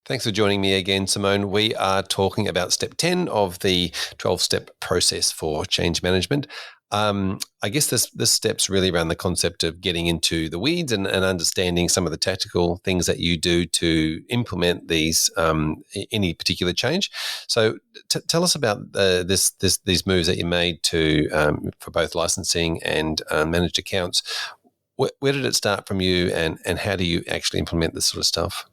Thanks for joining me again, Simone. We are talking about step 10 of the 12-step process for change management. I guess this step's really around the concept of getting into the weeds and understanding some of the tactical things that you do to implement these any particular change. So tell us about these moves that you made to for both licensing and managed accounts. Where did it start from you, and how do you actually implement this sort of stuff?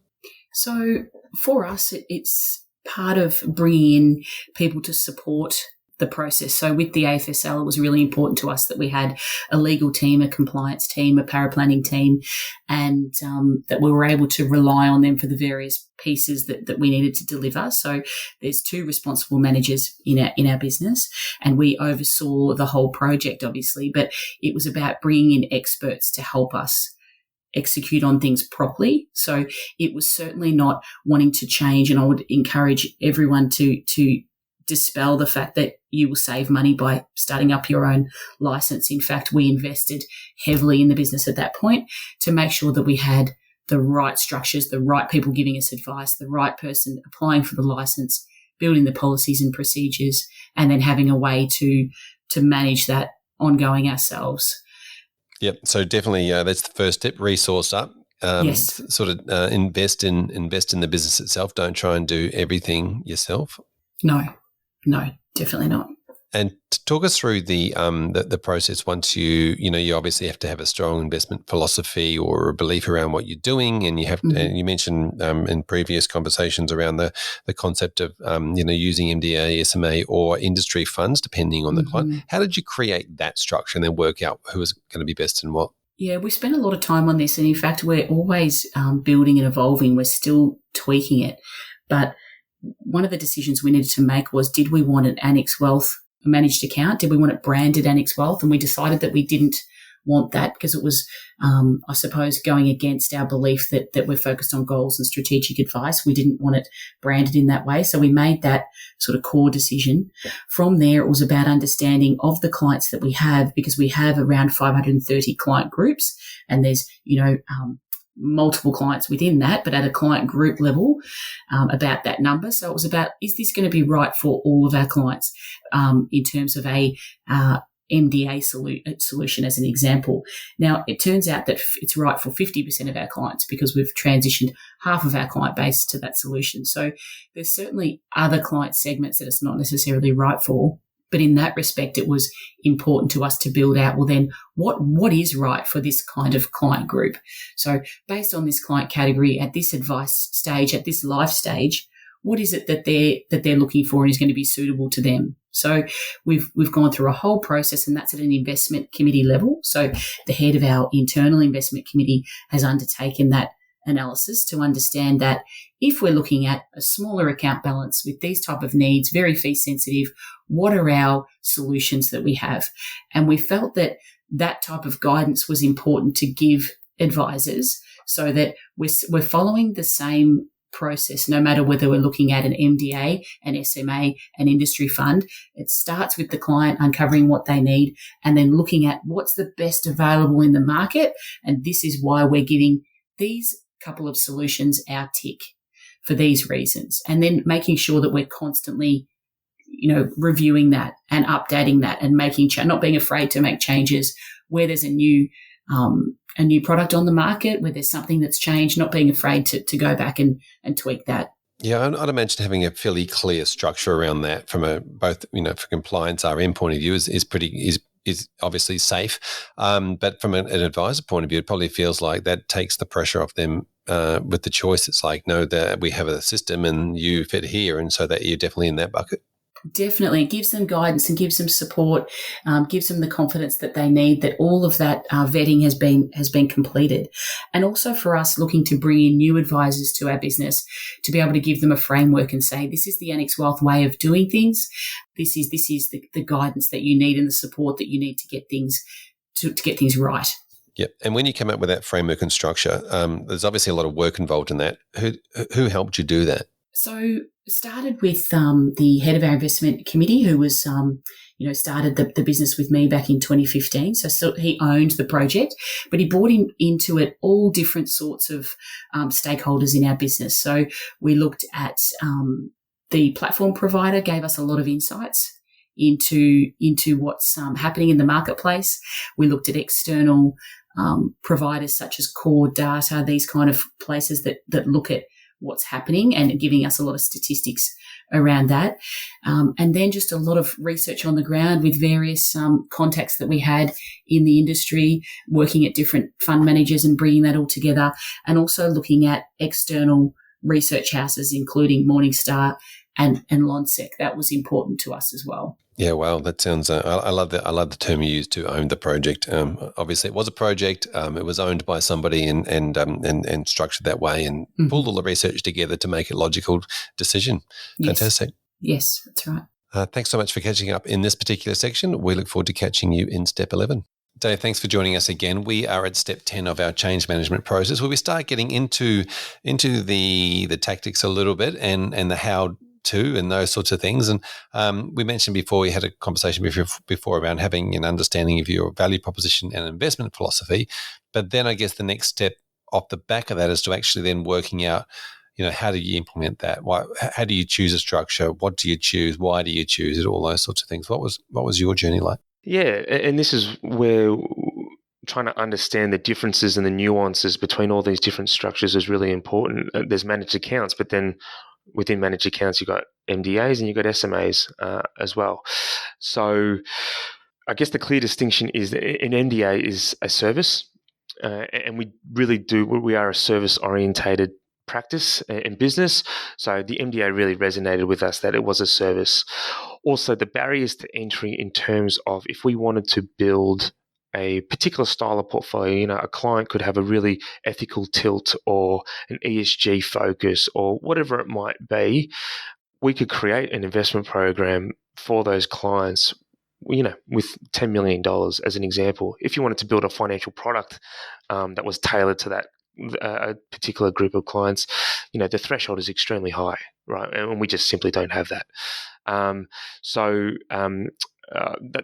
So for us, it's part of bringing in people to support the process. So with the AFSL, it was really important to us that we had a legal team, a compliance team, a paraplanning team, and that we were able to rely on them for the various pieces that we needed to deliver. So there's two responsible managers in our business, and we oversaw the whole project, obviously, but it was about bringing in experts to help us execute on things properly. So it was certainly not wanting to change, and I would encourage everyone to dispel the fact that you will save money by starting up your own license. In fact, we invested heavily in the business at that point to make sure that we had the right structures, the right people giving us advice, the right person applying for the license, building the policies and procedures, and then having a way to manage that ongoing ourselves. Yep. So definitely, that's the first step. Resource up. Yes. Sort of invest in the business itself. Don't try and do everything yourself. No, definitely not. And talk us through the process once you obviously have to have a strong investment philosophy or a belief around what you're doing, and you have and you mentioned in previous conversations around the concept of using MDA, SMA, or industry funds depending on the client. How did you create that structure and then work out who was going to be best and what? Yeah, we spent a lot of time on this, and in fact, we're always building and evolving. We're still tweaking it, but one of the decisions we needed to make was: did we want an Annex Wealth managed account? Did we want it branded Annex Wealth? And we decided that we didn't want that because it was, I suppose, going against our belief that we're focused on goals and strategic advice. We didn't want it branded in that way. So we made that sort of core decision. From there, it was about understanding of the clients that we have, because we have around 530 client groups, and there's, multiple clients within that, but at a client group level, about that number. So it was about, is this going to be right for all of our clients in terms of a MDA solution as an example. Now, it turns out that it's right for 50% of our clients because we've transitioned half of our client base to that solution. So there's certainly other client segments that it's not necessarily right for. But in that respect, it was important to us to build out, well, then what is right for this kind of client group? So based on this client category at this advice stage, at this life stage, what is it that they're looking for and is going to be suitable to them? So we've gone through a whole process, and that's at an investment committee level. So the head of our internal investment committee has undertaken that analysis to understand that if we're looking at a smaller account balance with these type of needs, very fee sensitive, what are our solutions that we have? And we felt that that type of guidance was important to give advisors so that we're following the same process, no matter whether we're looking at an MDA, an SMA, an industry fund. It starts with the client uncovering what they need and then looking at what's the best available in the market. And this is why we're giving these couple of solutions our tick for these reasons, and then making sure that we're constantly reviewing that and updating that and making not being afraid to make changes where there's a new product on the market, where there's something that's changed, not being afraid to go back and tweak that. Yeah, I'd imagine having a fairly clear structure around that from both for compliance RM point of view is obviously safe, but from an advisor point of view, it probably feels like that takes the pressure off them with the choice. It's like, no, that we have a system and you fit here, and so that you're definitely in that bucket. Definitely. It gives them guidance and gives them support, gives them the confidence that they need, that all of that vetting has been completed. And also for us looking to bring in new advisors to our business to be able to give them a framework and say, this is the Annex Wealth way of doing things. This is the guidance that you need and the support that you need to get things right. Yep. And when you come up with that framework and structure, there's obviously a lot of work involved in that. Who helped you do that? So started with the head of our investment committee, who was, started the business with me back in 2015. So he owned the project, but he brought into it all different sorts of stakeholders in our business. So we looked at the platform provider, gave us a lot of insights into what's happening in the marketplace. We looked at external providers such as Core Data, these kind of places that look at what's happening and giving us a lot of statistics around that. And then just a lot of research on the ground with various contacts that we had in the industry, working at different fund managers and bringing that all together, and also looking at external research houses, including Morningstar and Lonsec. That was important to us as well. Yeah, wow, that sounds. I love that. I love the term you used, to own the project. Obviously, it was a project. It was owned by somebody and structured that way, and pulled all the research together to make a logical decision. Yes. Fantastic. Yes, that's right. Thanks so much for catching up in this particular section. We look forward to catching you in step 11. Dave, thanks for joining us again. We are at step 10 of our change management process, where we start getting into the tactics a little bit and the how to and those sorts of things. And we mentioned before, we had a conversation before around having an understanding of your value proposition and investment philosophy. But then I guess the next step off the back of that is to actually then working out, how do you implement that? How do you choose a structure? What do you choose? Why do you choose it? All those sorts of things. What was your journey like? Yeah, and this is where trying to understand the differences and the nuances between all these different structures is really important. There's managed accounts, but then within managed accounts, you've got MDAs and you've got SMAs as well. So I guess the clear distinction is that an MDA is a service, and we are a service-orientated practice and business. So the MDA really resonated with us, that it was a service. Also, the barriers to entry in terms of if we wanted to build a particular style of portfolio, a client could have a really ethical tilt or an ESG focus or whatever it might be, we could create an investment program for those clients, with $10 million as an example. If you wanted to build a financial product that was tailored to that a particular group of clients, the threshold is extremely high, right? And we just simply don't have that.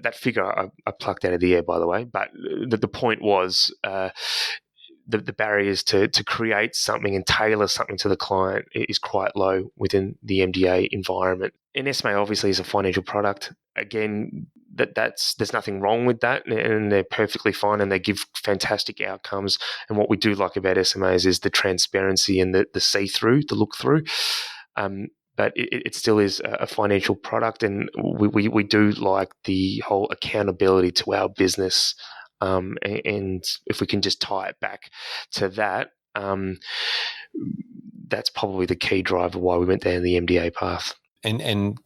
That figure I plucked out of the air, by the way, but the point was the barriers to create something and tailor something to the client is quite low within the MDA environment. An SMA obviously is a financial product. Again, there's nothing wrong with that, and they're perfectly fine, and they give fantastic outcomes. And what we do like about SMAs is the transparency and the see-through, the look-through. But it still is a financial product, and we do like the whole accountability to our business. And if we can just tie it back to that, that's probably the key driver why we went down the MDA path. And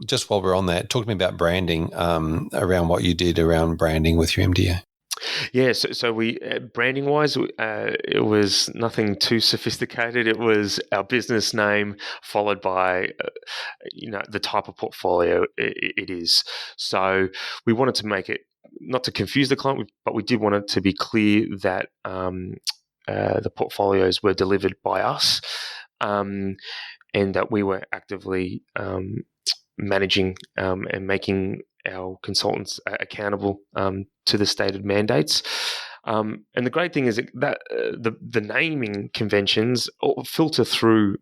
just while we're on that, talk to me about branding, around what you did around branding with your MDA. Yeah, so we branding wise, it was nothing too sophisticated. It was our business name followed by, the type of portfolio it is. So we wanted to make it not to confuse the client, but we did want it to be clear that the portfolios were delivered by us, and that we were actively managing and making our consultants accountable to the stated mandates. And the great thing is that the naming conventions filter through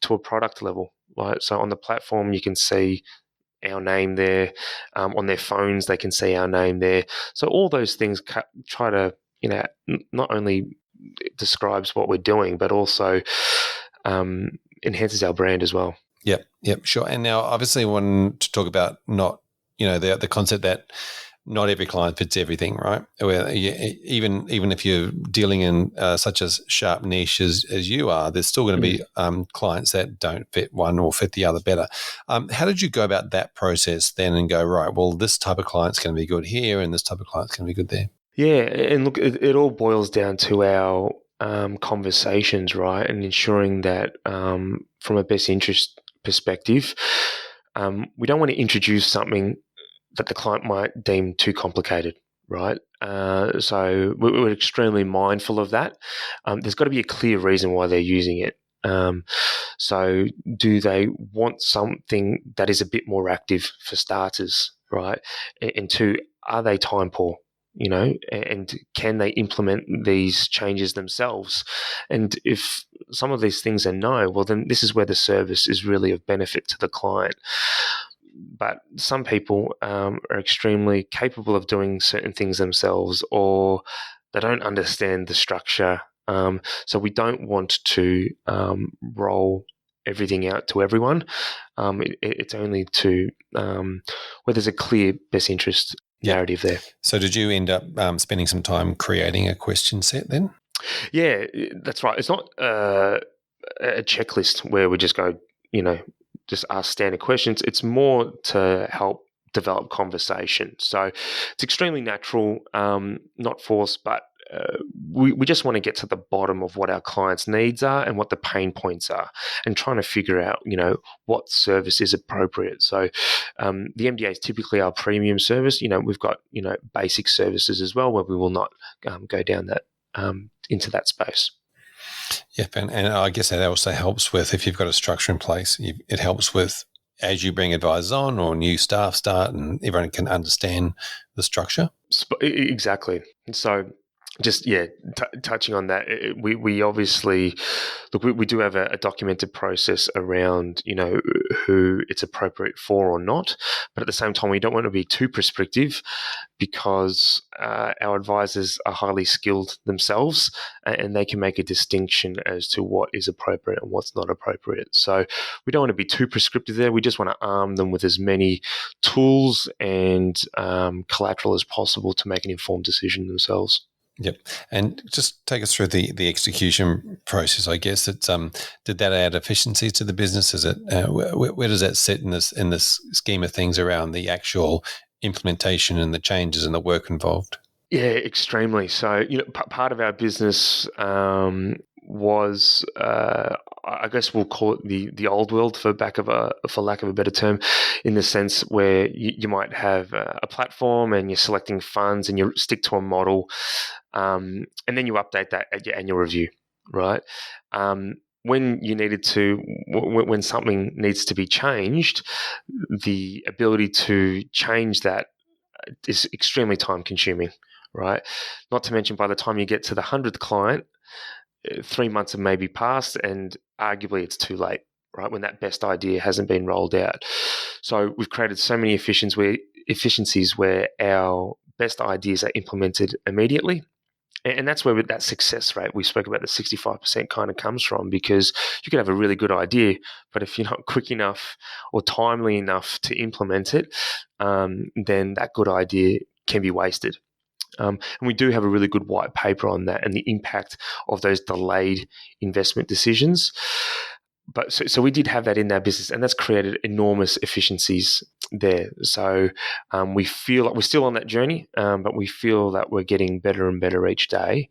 to a product level, right? So on the platform, you can see our name there. On their phones, they can see our name there. So all those things try to, not only describes what we're doing, but also enhances our brand as well. Yep, sure. And now, obviously, I want to talk about not, the concept that not every client fits everything, right? Where even if you're dealing in such a sharp niche as you are, there's still going to be clients that don't fit one or fit the other better. How did you go about that process then and go, right, well, this type of client's going to be good here and this type of client's going to be good there? Yeah, and look, it all boils down to our conversations, right? And ensuring that from a best interest perspective, we don't want to introduce something that the client might deem too complicated, right? So we're extremely mindful of that. There's got to be a clear reason why they're using it. So do they want something that is a bit more active for starters, right? And two, are they time poor? And can they implement these changes themselves? And if some of these things are no, well, then this is where the service is really of benefit to the client. But some people are extremely capable of doing certain things themselves, or they don't understand the structure. So we don't want to roll everything out to everyone. It's only to where there's a clear best interest narrative there. So did you end up spending some time creating a question set then? Yeah, that's right. It's not a checklist where we just go, just ask standard questions. It's more to help develop conversation. So it's extremely natural, not forced, but we just want to get to the bottom of what our clients' needs are and what the pain points are, and trying to figure out, what service is appropriate. So the MDA is typically our premium service. We've got, basic services as well, where we will not go down that into that space. Yeah, and I guess that also helps with, if you've got a structure in place, it helps with as you bring advisors on or new staff start, and everyone can understand the structure. Exactly. So just, touching on that, we obviously, look, we do have a documented process around, who it's appropriate for or not. But at the same time, we don't want to be too prescriptive, because our advisors are highly skilled themselves, and they can make a distinction as to what is appropriate and what's not appropriate. So we don't want to be too prescriptive there. We just want to arm them with as many tools and collateral as possible to make an informed decision themselves. Yep, and just take us through the execution process. I guess it's did that add efficiencies to the business? Is it where does that sit in this scheme of things around the actual implementation and the changes and the work involved? Yeah, extremely. So part of our business was I guess we'll call it the old world for lack of a better term, in the sense where you might have a platform and you're selecting funds and you stick to a model, and then you update that at your annual review, right? When when something needs to be changed, the ability to change that is extremely time consuming, right? Not to mention, by the time you get to the 100th client, 3 months have maybe passed, and arguably it's too late, right, when that best idea hasn't been rolled out. So we've created so many efficiencies where our best ideas are implemented immediately. And that's where that success rate we spoke about, the 65%, kind of comes from, because you could have a really good idea, but if you're not quick enough or timely enough to implement it, then that good idea can be wasted. And we do have a really good white paper on that and the impact of those delayed investment decisions. But so we did have that in our business, and that's created enormous efficiencies there. So we feel like we're still on that journey, but we feel that we're getting better and better each day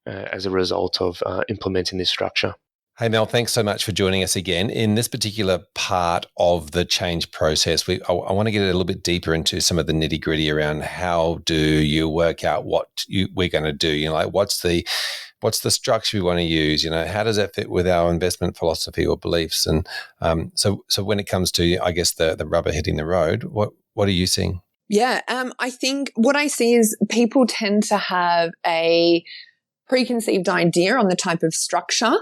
as a result of implementing this structure. Hey, Mel, thanks so much for joining us again. In this particular part of the change process, I want to get a little bit deeper into some of the nitty gritty around how do you work out what we're going to do? Like what's the structure we want to use? How does that fit with our investment philosophy or beliefs? And so when it comes to, I guess, the rubber hitting the road, what are you seeing? Yeah, I think what I see is people tend to have a preconceived idea on the type of structure,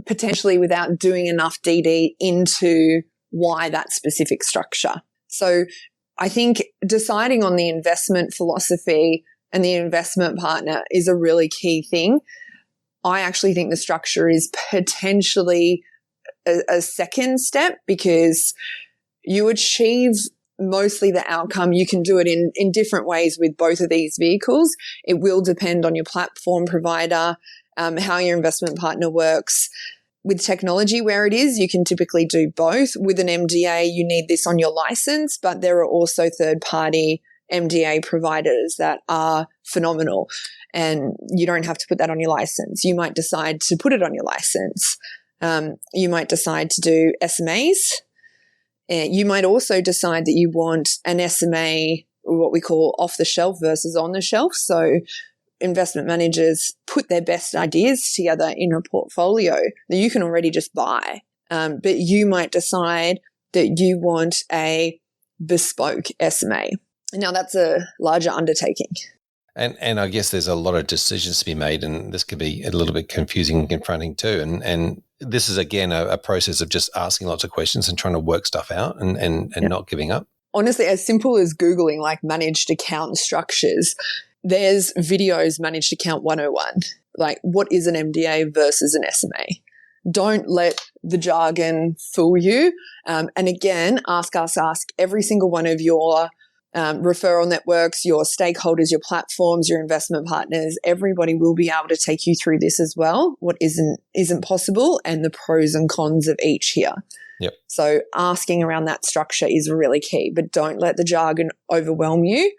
potentially without doing enough DD into why that specific structure. So I think deciding on the investment philosophy and the investment partner is a really key thing. I actually think the structure is potentially a second step, because you achieve mostly the outcome. You can do it in different ways with both of these vehicles. It will depend on your platform provider, how your investment partner works. With technology where it is, you can typically do both. With an MDA, you need this on your license, but there are also third-party MDA providers that are phenomenal, and you don't have to put that on your license. You might decide to put it on your license. You might decide to do SMAs. You might also decide that you want an SMA, what we call off the shelf versus on the shelf. So investment managers put their best ideas together in a portfolio that you can already just buy. But you might decide that you want a bespoke SMA. Now, that's a larger undertaking. And I guess there's a lot of decisions to be made, and this could be a little bit confusing and confronting too. And this is, again, a process of just asking lots of questions and trying to work stuff out and not giving up. Honestly, as simple as Googling like managed account structures, there's videos managed account 101, like what is an MDA versus an SMA. Don't let the jargon fool you. And again, ask every single one of your referral networks, your stakeholders, your platforms, your investment partners. Everybody will be able to take you through this as well, what isn't possible, and the pros and cons of each here. Yep. So asking around that structure is really key, but don't let the jargon overwhelm you.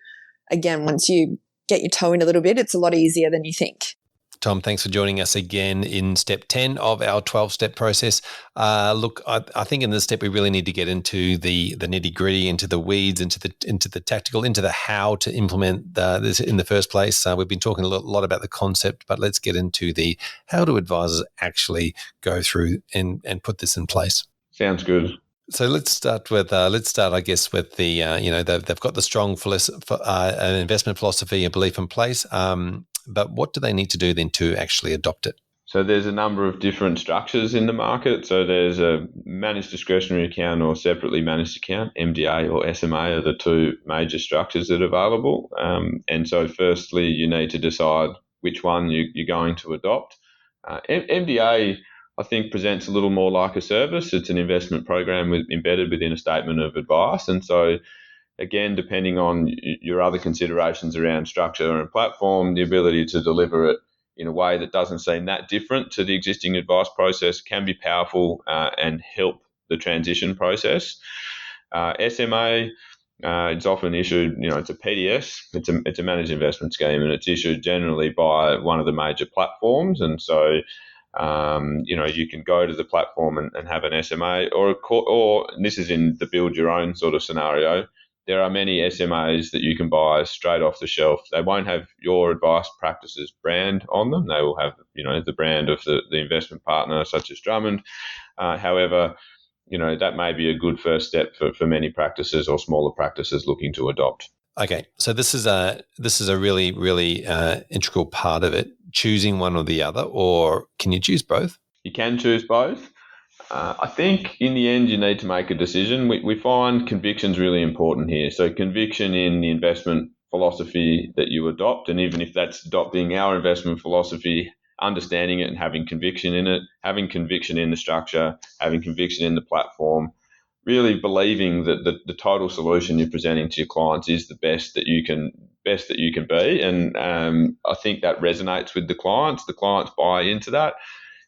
Again, once you get your toe in a little bit, it's a lot easier than you think. Tom, thanks for joining us again in step 10 of our 12-step process. Look, I think in this step we really need to get into the nitty-gritty, into the weeds, into the tactical, into the how to implement this in the first place. We've been talking a lot about the concept, but let's get into the how do advisors actually go through and put this in place. Sounds good. So let's start, I guess, with the they've got the strong investment philosophy and belief in place. But what do they need to do then to actually adopt it? So there's a number of different structures in the market. So there's a managed discretionary account or separately managed account, MDA or SMA are the two major structures that are available. And so firstly, you need to decide which one you're going to adopt. MDA, I think, presents a little more like a service. It's an investment program embedded within a statement of advice. And so again, depending on your other considerations around structure and platform, the ability to deliver it in a way that doesn't seem that different to the existing advice process can be powerful and help the transition process. SMA, it's often issued, it's a PDS, it's a managed investment scheme, and it's issued generally by one of the major platforms. And so, you can go to the platform and have an SMA or this is in the build your own sort of scenario. There are many SMAs that you can buy straight off the shelf. They won't have your advice practices brand on them. They will have, the brand of the investment partner, such as Drummond. However, that may be a good first step for many practices or smaller practices looking to adopt. Okay, so this is a really, really integral part of it. Choosing one or the other, or can you choose both? You can choose both. I think in the end you need to make a decision. We find conviction's really important here. So conviction in the investment philosophy that you adopt, and even if that's adopting our investment philosophy, understanding it and having conviction in it, having conviction in the structure, having conviction in the platform, really believing that the total solution you're presenting to your clients is the best that you can be. And I think that resonates with the clients. The clients buy into that.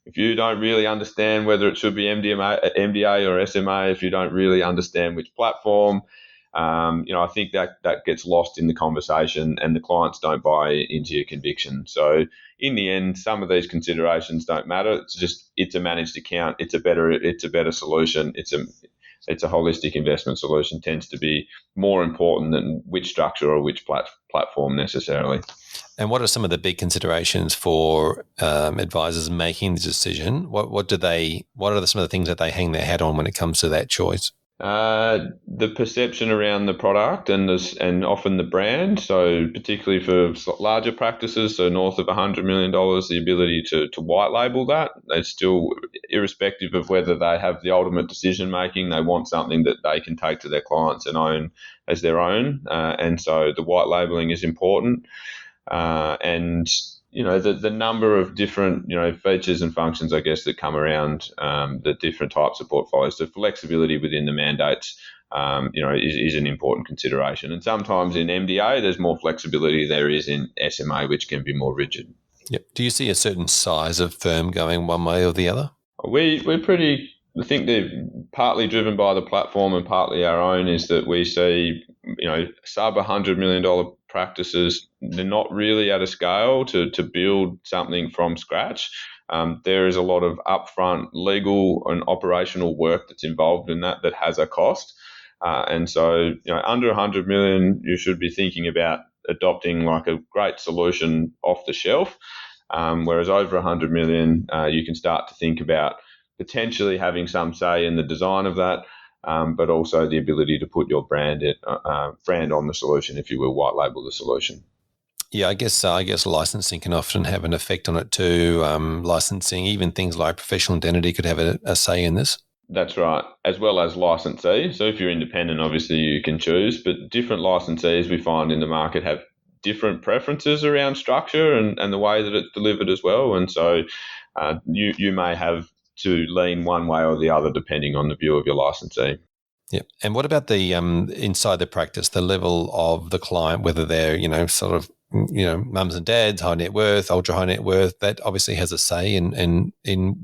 If you don't really understand whether it should be MDA or SMA, if you don't really understand which platform, I think that gets lost in the conversation and the clients don't buy into your conviction. So in the end, some of these considerations don't matter. It's a managed account. It's a better solution. It's a holistic investment solution tends to be more important than which structure or which platform necessarily. And what are some of the big considerations for advisors making the decision? What are some of the things that they hang their hat on when it comes to that choice? The perception around the product and often the brand. So particularly for larger practices, so north of $100 million, the ability to white label that. They still, irrespective of whether they have the ultimate decision making, they want something that they can take to their clients and own as their own. And so the white labeling is important. And the number of different features and functions, I guess, that come around the different types of portfolios. The flexibility within the mandates, is an important consideration. And sometimes in MDA, there's more flexibility there is in SMA, which can be more rigid. Yep. Do you see a certain size of firm going one way or the other? I think they're partly driven by the platform and partly our own, is that we see, sub $100 million practices, they're not really at a scale to build something from scratch. There is a lot of upfront legal and operational work that's involved in that has a cost. And so, under 100 million, you should be thinking about adopting like a great solution off the shelf. Whereas over 100 million, you can start to think about potentially having some say in the design of that, but also the ability to put your brand on the solution, if you will, white label the solution. Yeah, I guess licensing can often have an effect on it too. Licensing, even things like professional identity, could have a say in this. That's right, as well as licensee. So if you're independent, obviously you can choose, but different licensees we find in the market have different preferences around structure and the way that it's delivered as well. And so you may have to lean one way or the other depending on the view of your licensee. Yeah. And what about the inside the practice, the level of the client, whether they're, sort of, mums and dads, high net worth, ultra high net worth, that obviously has a say in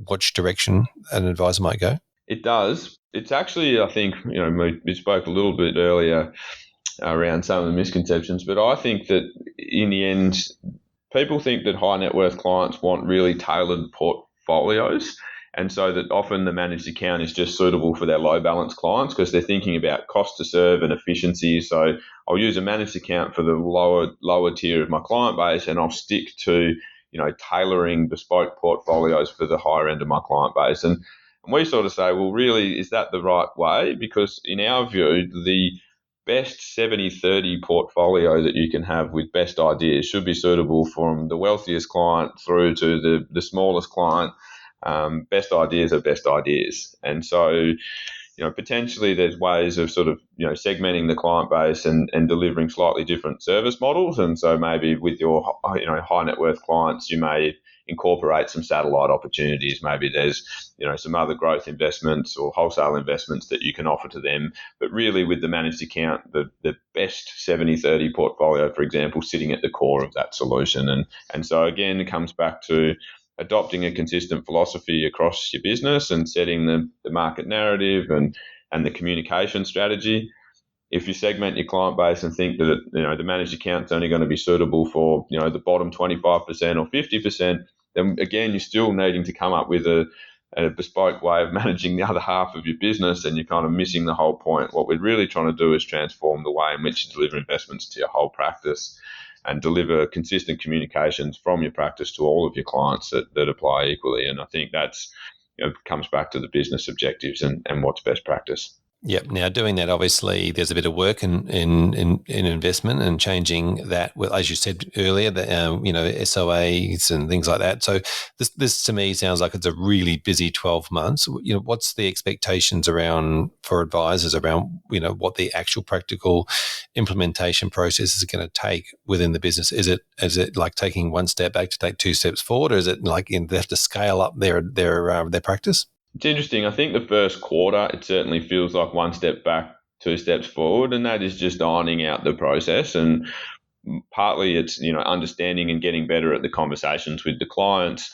which direction an advisor might go? It does. It's actually, I think, we spoke a little bit earlier around some of the misconceptions, but I think that in the end, people think that high net worth clients want really tailored portfolios. And so that often the managed account is just suitable for their low balance clients because they're thinking about cost to serve and efficiency. So I'll use a managed account for the lower tier of my client base, and I'll stick to, tailoring bespoke portfolios for the higher end of my client base. And we sort of say, well, really, is that the right way? Because in our view, the best 70-30 portfolio that you can have with best ideas should be suitable from the wealthiest client through to the smallest client. Best ideas are best ideas. And so, potentially there's ways of sort of, segmenting the client base and delivering slightly different service models. And so maybe with your, high net worth clients, you may incorporate some satellite opportunities. Maybe there's, some other growth investments or wholesale investments that you can offer to them. But really with the managed account, the best 70-30 portfolio, for example, sitting at the core of that solution. And so again, it comes back to adopting a consistent philosophy across your business and setting the market narrative and the communication strategy. If you segment your client base and think that the managed account's only going to be suitable for the bottom 25% or 50%, then again you're still needing to come up with a bespoke way of managing the other half of your business, and you're kind of missing the whole point. What we're really trying to do is transform the way in which you deliver investments to your whole practice and deliver consistent communications from your practice to all of your clients that apply equally. And I think that's comes back to the business objectives and what's best practice. Yep. Now, doing that, obviously, there's a bit of work in investment and changing that. Well, as you said earlier, the SOAs and things like that. So this to me sounds like it's a really busy 12 months. What's the expectations for advisors around what the actual practical implementation process is going to take within the business? Is it like taking one step back to take two steps forward, or is it like they have to scale up their practice? It's interesting. I think the first quarter, it certainly feels like one step back, two steps forward, and that is just ironing out the process. And partly it's, understanding and getting better at the conversations with the clients.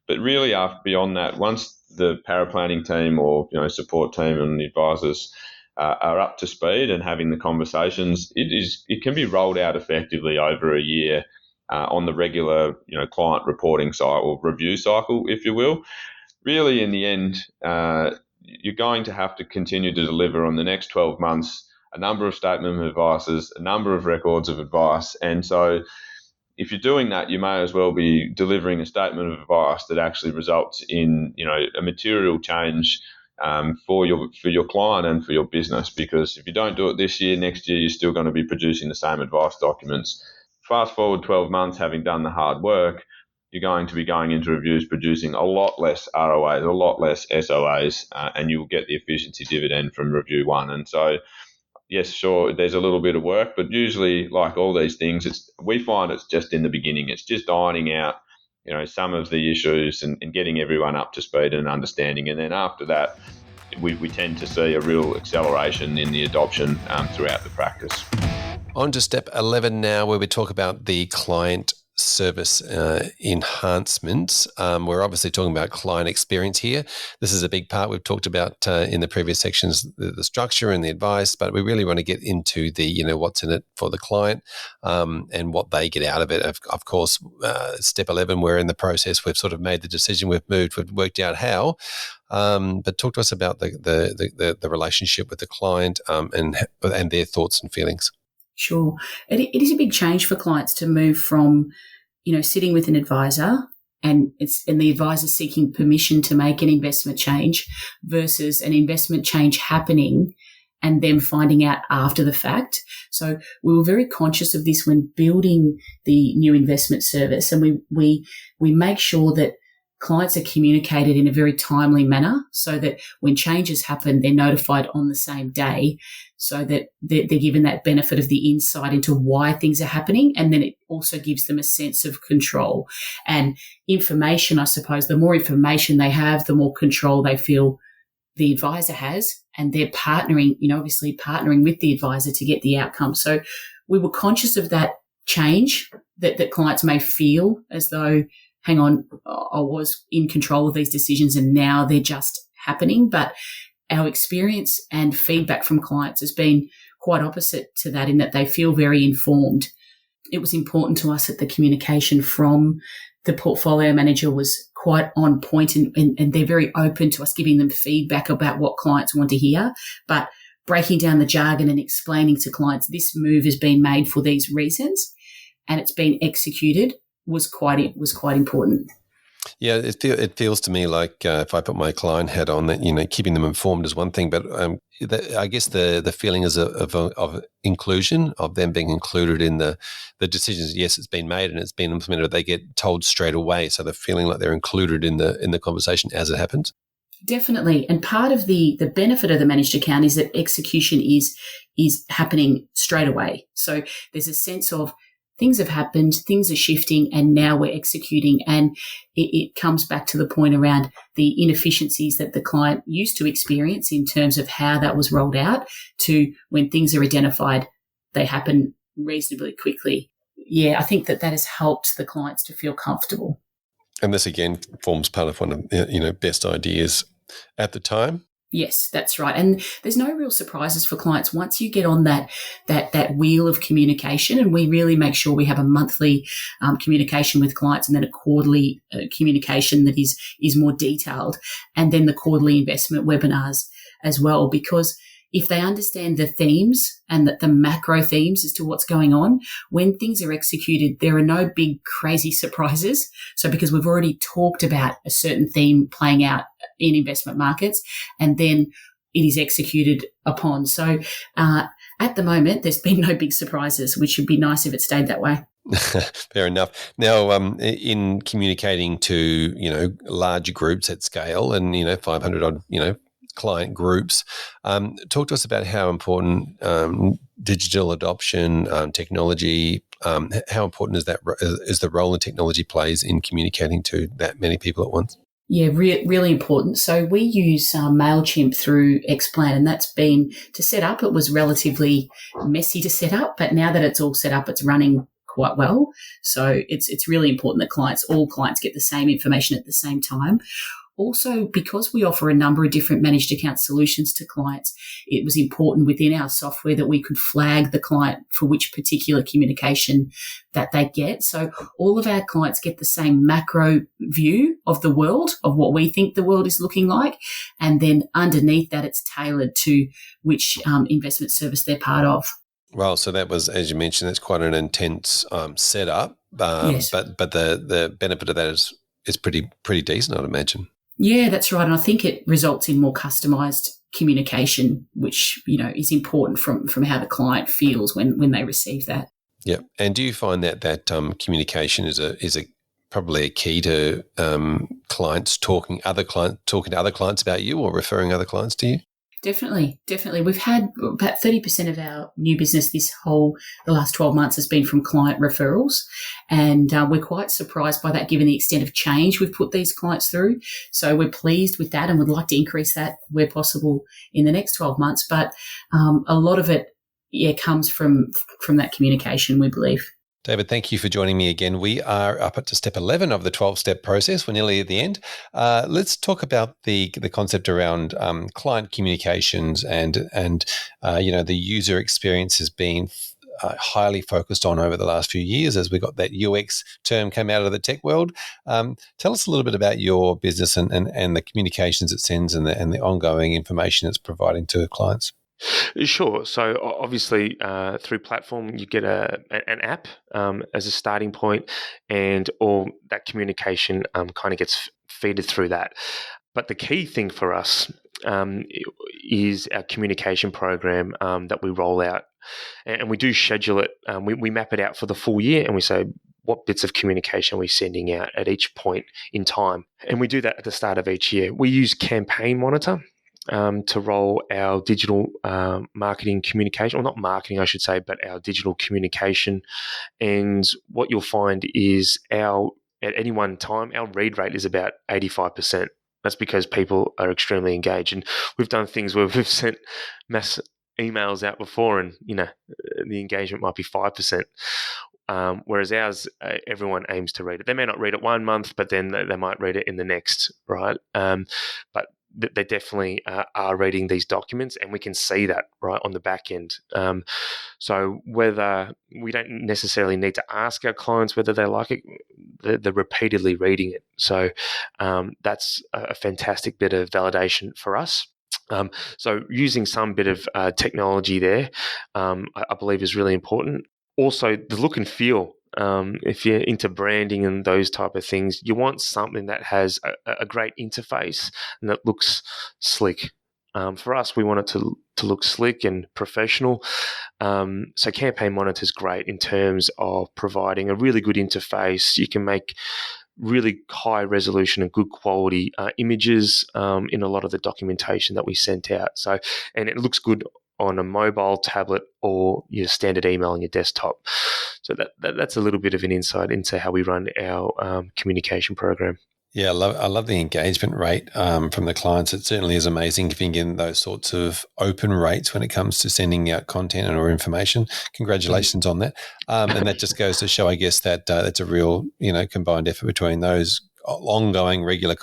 But really, beyond that, once the paraplanning team or, support team and the advisors are up to speed and having the conversations, it can be rolled out effectively over a year on the regular, client reporting cycle, review cycle, if you will. Really, in the end, you're going to have to continue to deliver on the next 12 months a number of statement of advices, a number of records of advice. And so if you're doing that, you may as well be delivering a statement of advice that actually results in, a material change for your client and for your business. Because if you don't do it this year, next year, you're still going to be producing the same advice documents. Fast forward 12 months, having done the hard work, you're going to be going into reviews producing a lot less ROAs, a lot less SOAs, and you'll get the efficiency dividend from review one. And so, yes, sure, there's a little bit of work, but usually, like all these things, we find it's just in the beginning. It's just ironing out, some of the issues and getting everyone up to speed and understanding. And then after that, we tend to see a real acceleration in the adoption throughout the practice. On to step 11 now, where we talk about the client service enhancements. We're obviously talking about client experience here. This is a big part. We've talked about in the previous sections the structure and the advice, but we really want to get into the what's in it for the client and what they get out of it. Of course, step 11, we're in the process. We've sort of made the decision. We've worked out how. But talk to us about the relationship with the client and their thoughts and feelings. Sure. It is a big change for clients to move from, sitting with an advisor and the advisor seeking permission to make an investment change versus an investment change happening and them finding out after the fact. So we were very conscious of this when building the new investment service, and we make sure that clients are communicated in a very timely manner so that when changes happen, they're notified on the same day, so that they're given that benefit of the insight into why things are happening. And then it also gives them a sense of control and information. I suppose the more information they have, the more control they feel the advisor has, and they're partnering, obviously partnering with the advisor to get the outcome. So we were conscious of that change that clients may feel as though, hang on, I was in control of these decisions and now they're just happening. But our experience and feedback from clients has been quite opposite to that, in that they feel very informed. It was important to us that the communication from the portfolio manager was quite on point, and they're very open to us giving them feedback about what clients want to hear, but breaking down the jargon and explaining to clients this move has been made for these reasons and it's been executed was quite important. Yeah, it feels to me like if I put my client hat on, that keeping them informed is one thing, but I guess the feeling is of inclusion, of them being included in the decisions. Yes, it's been made and it's been implemented. They get told straight away, so they're feeling like they're included in the conversation as it happens. Definitely, and part of the benefit of the managed account is that execution is happening straight away. So there's a sense of things have happened, things are shifting, and now we're executing. And it comes back to the point around the inefficiencies that the client used to experience in terms of how that was rolled out, to when things are identified, they happen reasonably quickly. Yeah, I think that has helped the clients to feel comfortable. And this, again, forms part of one of best ideas at the time. Yes, that's right. And there's no real surprises for clients once you get on that wheel of communication. And we really make sure we have a monthly communication with clients, and then a quarterly communication that is more detailed, and then the quarterly investment webinars as well, because if they understand the themes and the macro themes as to what's going on, when things are executed, there are no big crazy surprises. So because we've already talked about a certain theme playing out in investment markets, and then it is executed upon. So at the moment, there's been no big surprises, which would be nice if it stayed that way. Fair enough. Now, in communicating to, large groups at scale and, 500 odd, client groups, talk to us about how important digital adoption, technology, how important is the role that technology plays in communicating to that many people at once? Yeah, really important. So we use MailChimp through Xplan, and that's been to set up. It was relatively messy to set up, but now that it's all set up, it's running quite well. So it's really important that all clients get the same information at the same time. Also, because we offer a number of different managed account solutions to clients, it was important within our software that we could flag the client for which particular communication that they get. So all of our clients get the same macro view of the world, of what we think the world is looking like. And then underneath that, it's tailored to which investment service they're part of. Well, so that was, as you mentioned, that's quite an intense setup. Yes. But the benefit of that is pretty decent, I'd imagine. Yeah, that's right. And I think it results in more customised communication, which, is important from how the client feels when they receive that. Yeah. And do you find that communication is probably a key to clients talking to other clients about you, or referring other clients to you? Definitely. We've had about 30% of our new business the last 12 months has been from client referrals. And we're quite surprised by that, given the extent of change we've put these clients through. So we're pleased with that and would like to increase that where possible in the next 12 months. But a lot of it comes from that communication, we believe. David, thank you for joining me again. We are up to step 11 of the 12-step process. We're nearly at the end. Let's talk about the concept around client communications and the user experience has been highly focused on over the last few years as we got that UX term came out of the tech world. Tell us a little bit about your business and the communications it sends and the ongoing information it's providing to clients. Sure. So obviously, through platform, you get an app as a starting point, and all that communication kind of gets feeded through that. But the key thing for us is our communication program that we roll out, and we do schedule it. We map it out for the full year, and we say what bits of communication are we sending out at each point in time, and we do that at the start of each year. We use Campaign Monitor to roll our digital marketing communication, or not marketing, I should say, but our digital communication. And what you'll find is at any one time, our read rate is about 85%. That's because people are extremely engaged. And we've done things where we've sent mass emails out before, and the engagement might be 5%. Whereas ours, everyone aims to read it. They may not read it 1 month, but then they might read it in the next, right? But they definitely are reading these documents, and we can see that right on the back end. So whether we don't necessarily need to ask our clients whether they like it, they're repeatedly reading it. So that's a fantastic bit of validation for us. So using some bit of technology there, I believe is really important. Also, the look and feel. If you're into branding and those type of things, you want something that has a great interface and that looks slick. For us, we want it to look slick and professional. So Campaign Monitor is great in terms of providing a really good interface. You can make really high resolution and good quality images in a lot of the documentation that we sent out. So, and it looks good on a mobile, tablet, or your standard email on your desktop. So that's a little bit of an insight into how we run our communication program. Yeah, I love the engagement rate from the clients. It certainly is amazing if you can get those sorts of open rates when it comes to sending out content or information. Congratulations on that. And that just goes to show, I guess, that that's a real, combined effort between those ongoing regular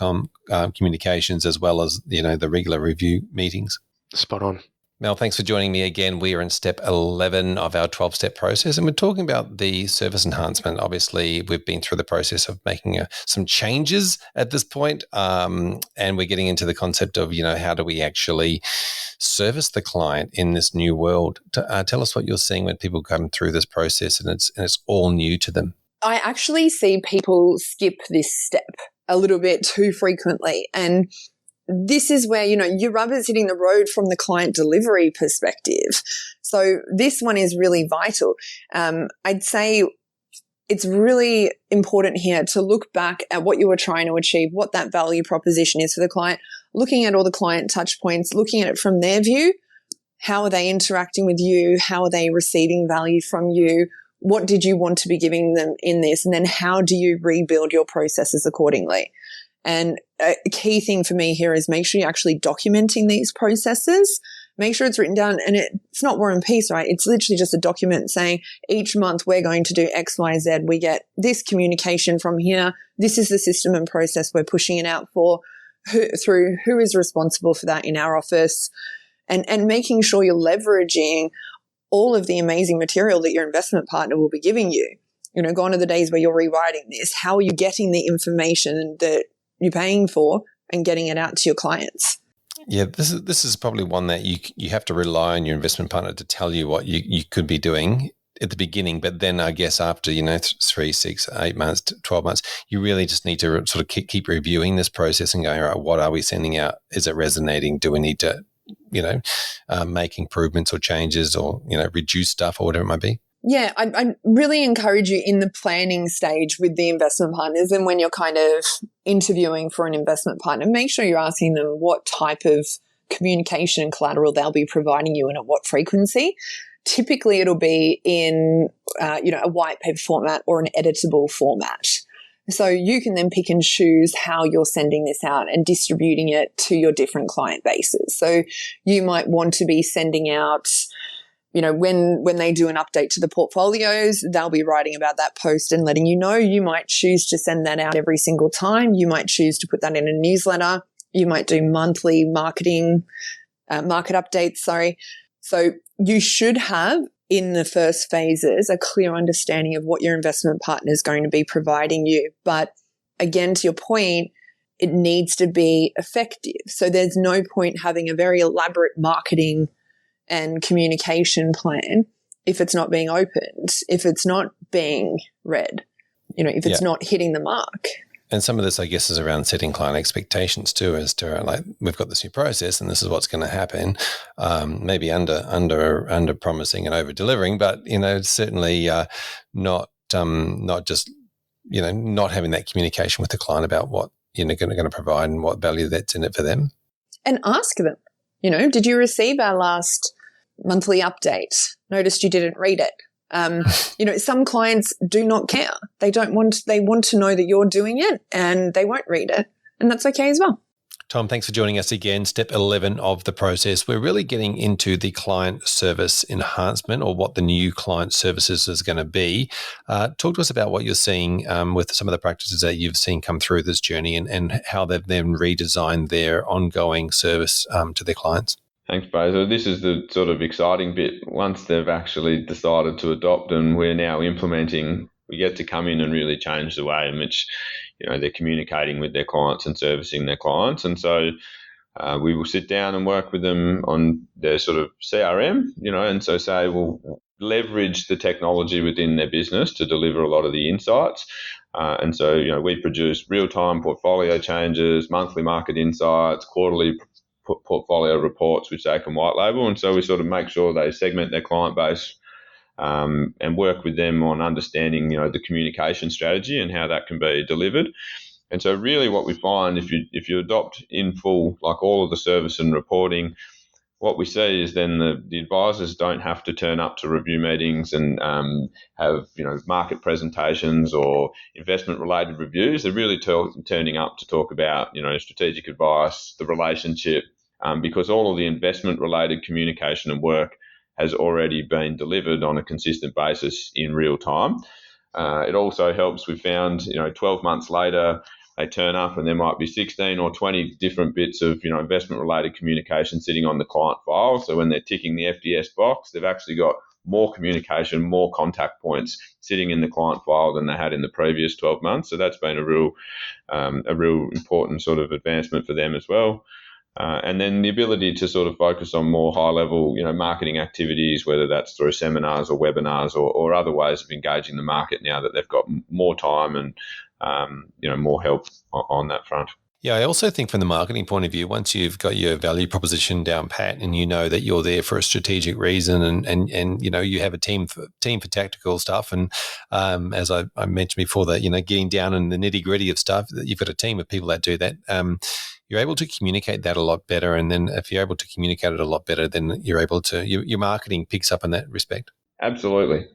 communications as well as, the regular review meetings. Spot on. Mel, thanks for joining me again. We are in step 11 of our 12-step process, and we're talking about the service enhancement. Obviously, we've been through the process of making some changes at this point, and we're getting into the concept of, how do we actually service the client in this new world? Tell us what you're seeing when people come through this process and it's all new to them. I actually see people skip this step a little bit too frequently, and this is where, your rubber's hitting the road from the client delivery perspective. So this one is really vital. I'd say it's really important here to look back at what you were trying to achieve, what that value proposition is for the client, looking at all the client touch points, looking at it from their view. How are they interacting with you? How are they receiving value from you? What did you want to be giving them in this? And then how do you rebuild your processes accordingly? And a key thing for me here is make sure you're actually documenting these processes. Make sure it's written down, and it's not War and Peace, right? It's literally just a document saying each month we're going to do X, Y, Z. We get this communication from here. This is the system and process we're pushing it out for. Who is responsible for that in our office, and making sure you're leveraging all of the amazing material that your investment partner will be giving you. Gone are the days where you're rewriting this. How are you getting the information that you're paying for and getting it out to your clients? Yeah, this is probably one that you have to rely on your investment partner to tell you what you could be doing at the beginning, but then I guess after 3, 6, 8 months, 12 months, you really just need to sort of keep reviewing this process and going, all right, what are we sending out? Is it resonating? Do we need to make improvements or changes or reduce stuff or whatever it might be? Yeah, I really encourage you in the planning stage with the investment partners, and when you're kind of interviewing for an investment partner, make sure you're asking them what type of communication and collateral they'll be providing you and at what frequency. Typically, it'll be in a white paper format or an editable format. So you can then pick and choose how you're sending this out and distributing it to your different client bases. So you might want to be sending out, when they do an update to the portfolios, they'll be writing about that post and letting you know. You might choose to send that out every single time. You might choose to put that in a newsletter. You might do monthly market updates, So you should have, in the first phases, a clear understanding of what your investment partner is going to be providing you. But again, to your point, it needs to be effective. So there's no point having a very elaborate marketing and communication plan if it's not being opened, if it's not being read, if it's not hitting the mark. And some of this, I guess, is around setting client expectations too, as to like, we've got this new process and this is what's going to happen. Maybe under promising and over delivering, but certainly not just not having that communication with the client about what going to provide and what value that's in it for them. And ask them, did you receive our last monthly update? Noticed you didn't read it. Some clients do not care. They want to know that you're doing it and they won't read it. And that's okay as well. Tom, thanks for joining us again. Step 11 of the process. We're really getting into the client service enhancement, or what the new client services is going to be. Talk to us about what you're seeing with some of the practices that you've seen come through this journey and how they've then redesigned their ongoing service to their clients. Thanks, Basil. This is the sort of exciting bit. Once they've actually decided to adopt and we're now implementing, we get to come in and really change the way in which they're communicating with their clients and servicing their clients. And so we will sit down and work with them on their sort of CRM, and so say we'll leverage the technology within their business to deliver a lot of the insights. And so, we produce real-time portfolio changes, monthly market insights, quarterly portfolio reports, which they can white label. And so we sort of make sure they segment their client base and work with them on understanding, the communication strategy and how that can be delivered. And so really what we find, if you adopt in full, like all of the service and reporting, what we see is then the advisors don't have to turn up to review meetings and have, market presentations or investment-related reviews. They're really turning up to talk about, strategic advice, the relationship, because all of the investment-related communication and work has already been delivered on a consistent basis in real time. It also helps, we've found, 12 months later, they turn up and there might be 16 or 20 different bits of, investment-related communication sitting on the client file. So when they're ticking the FDS box, they've actually got more communication, more contact points sitting in the client file than they had in the previous 12 months. So that's been a real important sort of advancement for them as well. And then the ability to sort of focus on more high-level, marketing activities, whether that's through seminars or webinars or other ways of engaging the market now that they've got more time and, more help on that front. Yeah, I also think from the marketing point of view, once you've got your value proposition down pat and that you're there for a strategic reason and you have a team for tactical stuff, and as I mentioned before, that getting down in the nitty gritty of stuff, that you've got a team of people that do that. You're able to communicate that a lot better, and then if you're able to communicate it a lot better, then you're able to your marketing picks up in that respect. Absolutely.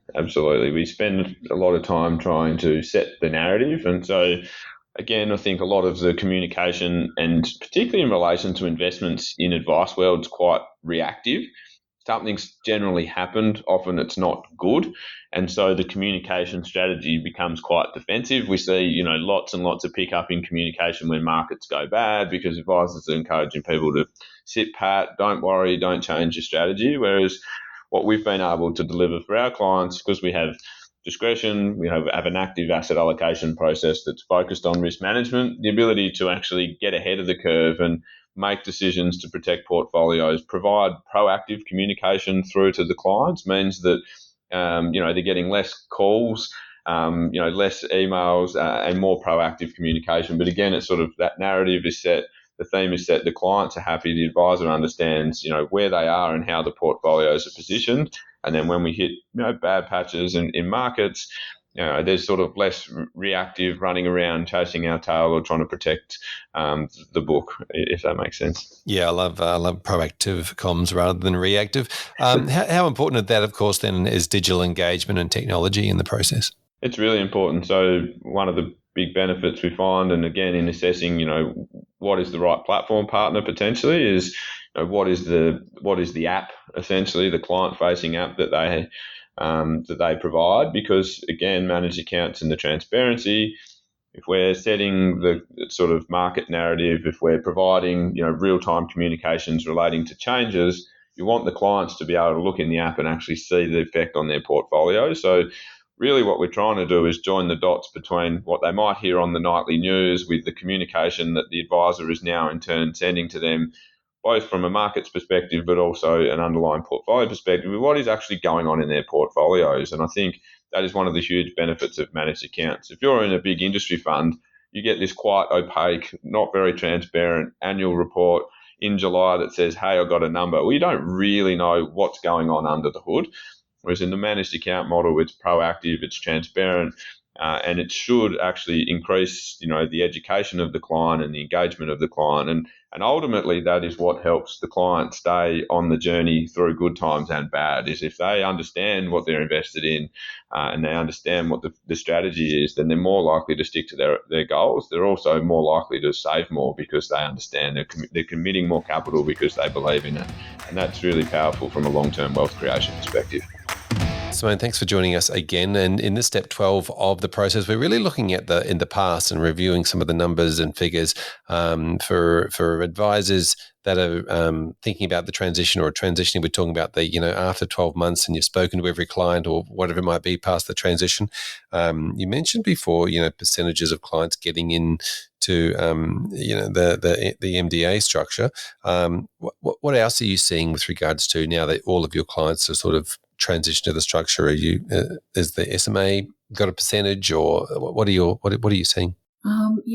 We spend a lot of time trying to set the narrative, and so again, I think a lot of the communication, and particularly in relation to investments in advice world, is quite reactive. Something's generally happened, often it's not good, and so the communication strategy becomes quite defensive. We see, lots and lots of pickup in communication when markets go bad because advisors are encouraging people to sit pat, don't worry, don't change your strategy. Whereas what we've been able to deliver for our clients, because we have discretion, we have an active asset allocation process that's focused on risk management, the ability to actually get ahead of the curve and make decisions to protect portfolios, provide proactive communication through to the clients means that, they're getting less calls, less emails and more proactive communication. But again, it's sort of that narrative is set, the theme is set, the clients are happy, the advisor understands, where they are and how the portfolios are positioned. And then when we hit, bad patches in markets, there's sort of less reactive running around chasing our tail or trying to protect the book, if that makes sense. Yeah, I love proactive comms rather than reactive. How important that, of course, then is digital engagement and technology in the process? It's really important. So one of the big benefits we find, and again in assessing, what is the right platform partner potentially, is what is the app, essentially the client-facing app that they provide. Because again, managed accounts and the transparency, if we're setting the sort of market narrative, if we're providing real-time communications relating to changes, you want the clients to be able to look in the app and actually see the effect on their portfolio. So really what we're trying to do is join the dots between what they might hear on the nightly news with the communication that the advisor is now in turn sending to them both from a markets perspective, but also an underlying portfolio perspective, with what is actually going on in their portfolios. And I think that is one of the huge benefits of managed accounts. If you're in a big industry fund, you get this quite opaque, not very transparent annual report in July that says, hey, I got a number. Well, you don't really know what's going on under the hood. Whereas in the managed account model, it's proactive, it's transparent, and it should actually increase, the education of the client and the engagement of the client. And ultimately, that is what helps the client stay on the journey through good times and bad, is if they understand what they're invested in and they understand what the strategy is, then they're more likely to stick to their goals. They're also more likely to save more because they understand they're committing more capital because they believe in it. And that's really powerful from a long-term wealth creation perspective. Simone, thanks for joining us again. And in this step 12 of the process, we're really looking at in the past and reviewing some of the numbers and figures for advisors that are thinking about the transition or transitioning. We're talking about after 12 months and you've spoken to every client or whatever it might be past the transition. You mentioned before, percentages of clients getting in to the MDA structure. What else are you seeing with regards to now that all of your clients are sort of transition to the structure? Are you is the SMA got a percentage, or what are you seeing?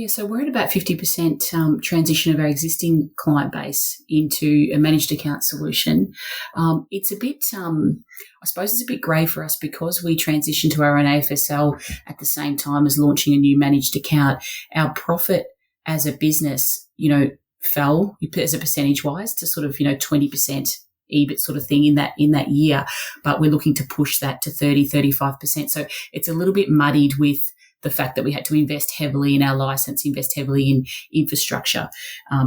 So we're at about 50% transition of our existing client base into a managed account solution. It's a bit, I suppose it's a bit grey for us because we transitioned to our own AFSL at the same time as launching a new managed account. Our profit as a business, fell as a percentage wise to sort of, 20%. EBIT sort of thing in that year, but we're looking to push that to 30-35%. So it's a little bit muddied with the fact that we had to invest heavily in our license, invest heavily in infrastructure.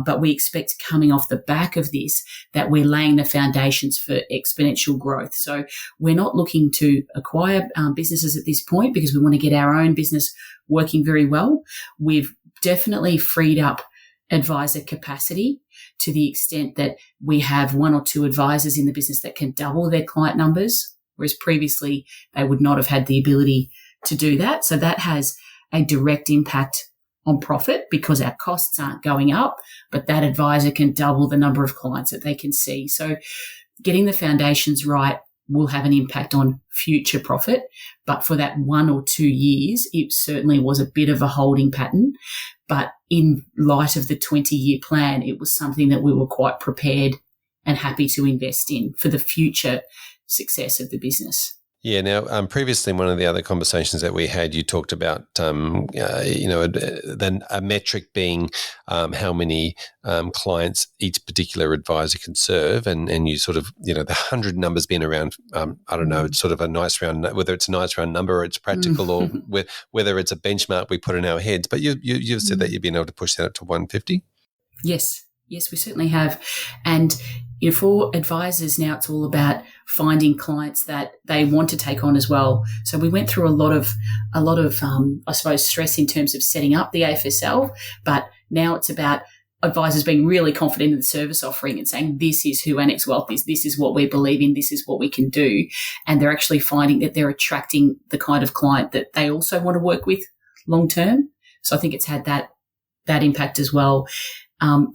But we expect coming off the back of this that we're laying the foundations for exponential growth. So we're not looking to acquire businesses at this point because we want to get our own business working very well. We've definitely freed up advisor capacity to the extent that we have one or two advisors in the business that can double their client numbers, whereas previously they would not have had the ability to do that. So that has a direct impact on profit because our costs aren't going up, but that advisor can double the number of clients that they can see. So getting the foundations right will have an impact on future profit. But for that 1 or 2 years, it certainly was a bit of a holding pattern. But in light of the 20-year plan, it was something that we were quite prepared and happy to invest in for the future success of the business. Yeah. Now, previously, in one of the other conversations that we had, you talked about, then a metric being how many clients each particular advisor can serve, and you sort of, the 100 numbers being around. I don't know. It's sort of a nice round, whether it's a nice round number or it's practical, or whether it's a benchmark we put in our heads. But you've said that you've been able to push that up to 150. Yes, we certainly have, and for advisors now, it's all about finding clients that they want to take on as well. So we went through a lot of I suppose stress in terms of setting up the AFSL, but now it's about advisors being really confident in the service offering and saying, this is who Annex Wealth is, this is what we believe in, this is what we can do. And they're actually finding that they're attracting the kind of client that they also want to work with long term. So I think it's had that impact as well.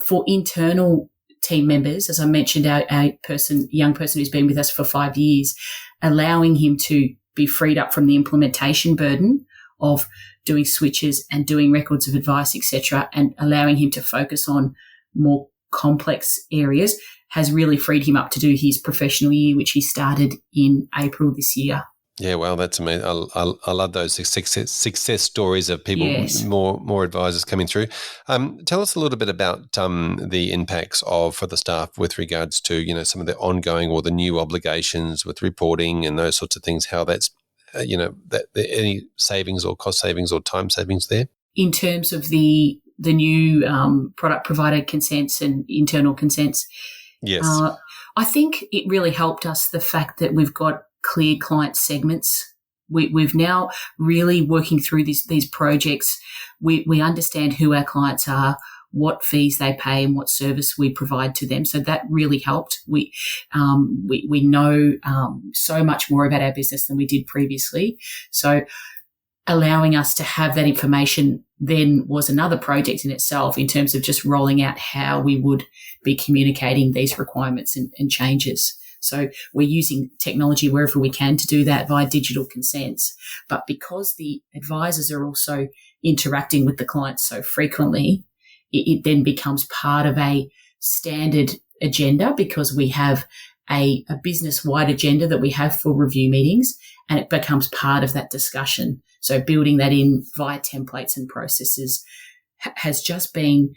For internal team members, as I mentioned, our young person who's been with us for 5 years, allowing him to be freed up from the implementation burden of doing switches and doing records of advice, etc., and allowing him to focus on more complex areas has really freed him up to do his professional year, which he started in April this year. Yeah, well, that's amazing. I love those success stories of people, yes. more advisors coming through. Tell us a little bit about the impacts for the staff with regards to, some of the ongoing or the new obligations with reporting and those sorts of things, how that's, any savings or cost savings or time savings there? In terms of the new product provider consents and internal consents? Yes. I think it really helped us, the fact that we've got clear client segments. We've now really working through these projects. We understand who our clients are, what fees they pay, and what service we provide to them. So that really helped. We know so much more about our business than we did previously. So allowing us to have that information then was another project in itself in terms of just rolling out how we would be communicating these requirements and changes. So we're using technology wherever we can to do that via digital consents. But because the advisors are also interacting with the clients so frequently, it then becomes part of a standard agenda, because we have a business-wide agenda that we have for review meetings, and it becomes part of that discussion. So building that in via templates and processes has just been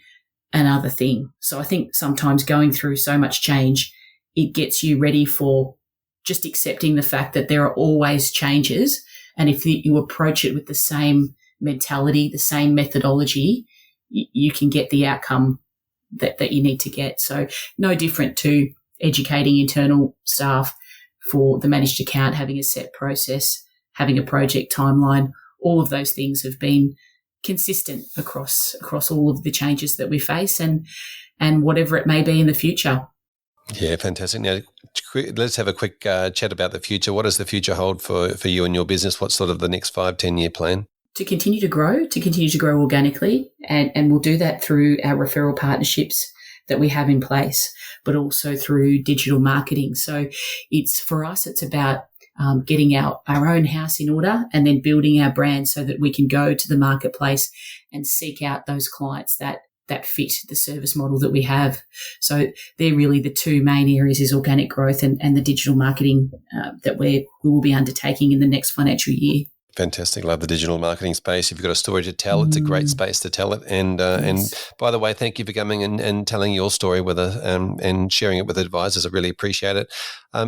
another thing. So I think sometimes going through so much change, it gets you ready for just accepting the fact that there are always changes. And if you approach it with the same mentality, the same methodology, you can get the outcome that you need to get. So no different to educating internal staff for the managed account, having a set process, having a project timeline. All of those things have been consistent across all of the changes that we face and whatever it may be in the future. Yeah, fantastic. Now, let's have a quick chat about the future. What does the future hold for you and your business? What's sort of the next 5-10 year plan? To continue to grow organically, and we'll do that through our referral partnerships that we have in place, but also through digital marketing. So for us, it's about getting our own house in order and then building our brand so that we can go to the marketplace and seek out those clients that fit the service model that we have. So they're really the two main areas, is organic growth and the digital marketing that we will be undertaking in the next financial year. Fantastic. Love the digital marketing space. If you've got a story to tell, it's a great space to tell it. And Yes. And by the way, thank you for coming and telling your story with us and sharing it with advisors. I really appreciate it.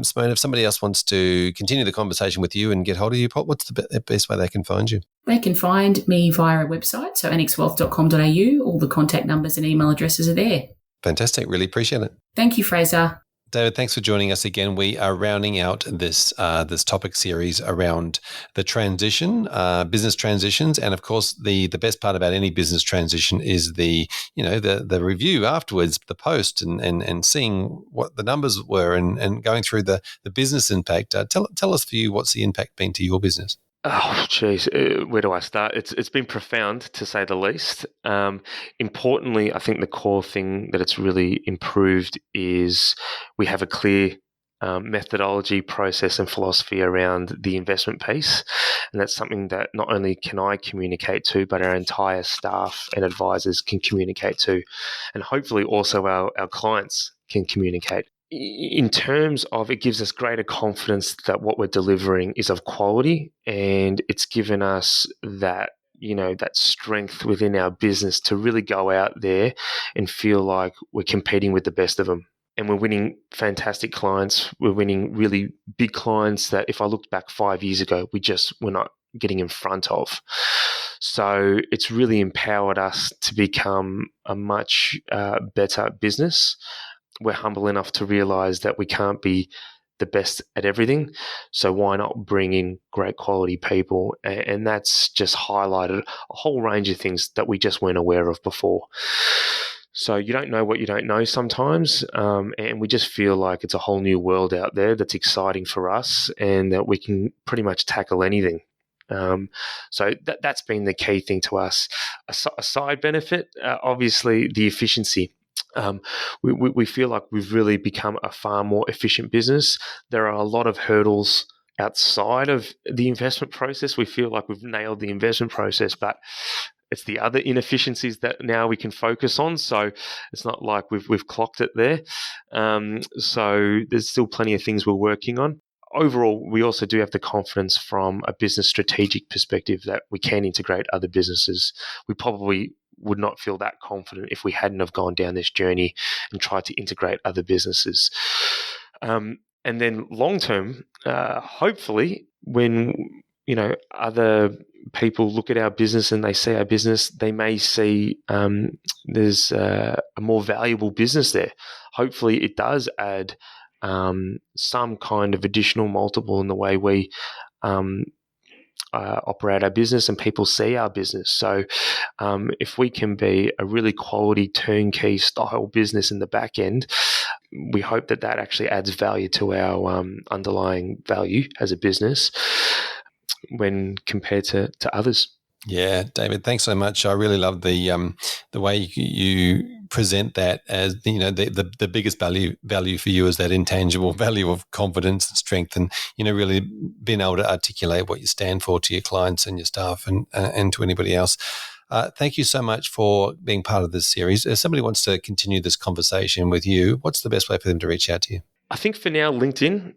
Simone, if somebody else wants to continue the conversation with you and get hold of you, what's the best way they can find you? They can find me via our website, so annexwealth.com.au. All the contact numbers and email addresses are there. Fantastic. Really appreciate it. Thank you, Fraser. David, thanks for joining us again. We are rounding out this topic series around the transition, business transitions, and of course, the best part about any business transition is the review afterwards, the post, and seeing what the numbers were and going through the business impact. Tell us for you, what's the impact been to your business? Oh, geez, where do I start? It's been profound, to say the least. Importantly, I think the core thing that it's really improved is we have a clear methodology, process, and philosophy around the investment piece, and that's something that not only can I communicate to, but our entire staff and advisors can communicate to, and hopefully also our clients can communicate. In terms of, it gives us greater confidence that what we're delivering is of quality, and it's given us that strength within our business to really go out there and feel like we're competing with the best of them. And we're winning fantastic clients. We're winning really big clients that if I looked back 5 years ago, we're not getting in front of. So it's really empowered us to become a much better business. We're humble enough to realize that we can't be the best at everything. So why not bring in great quality people? And that's just highlighted a whole range of things that we just weren't aware of before. So you don't know what you don't know sometimes. And we just feel like it's a whole new world out there that's exciting for us and that we can pretty much tackle anything. So that's been the key thing to us. A side benefit, obviously, the efficiency. We feel like we've really become a far more efficient business. There are a lot of hurdles outside of the investment process. We feel like we've nailed the investment process, but it's the other inefficiencies that now we can focus on. So it's not like we've clocked it there. So there's still plenty of things we're working on. Overall, we also do have the confidence from a business strategic perspective that we can integrate other businesses. We probably would not feel that confident if we hadn't have gone down this journey and tried to integrate other businesses. And then long term, hopefully, when other people look at our business and they see our business, they may see there's a more valuable business there. Hopefully, it does add some kind of additional multiple in the way we operate our business and people see our business. So if we can be a really quality turnkey style business in the back end, we hope that actually adds value to our underlying value as a business. when compared to others. Yeah, David, thanks so much. I really love the way you present that as the biggest value for you is that intangible value of confidence and strength, and really being able to articulate what you stand for to your clients and your staff and to anybody else. Thank you so much for being part of this series. If somebody wants to continue this conversation with you, what's the best way for them to reach out to you? I think for now, LinkedIn.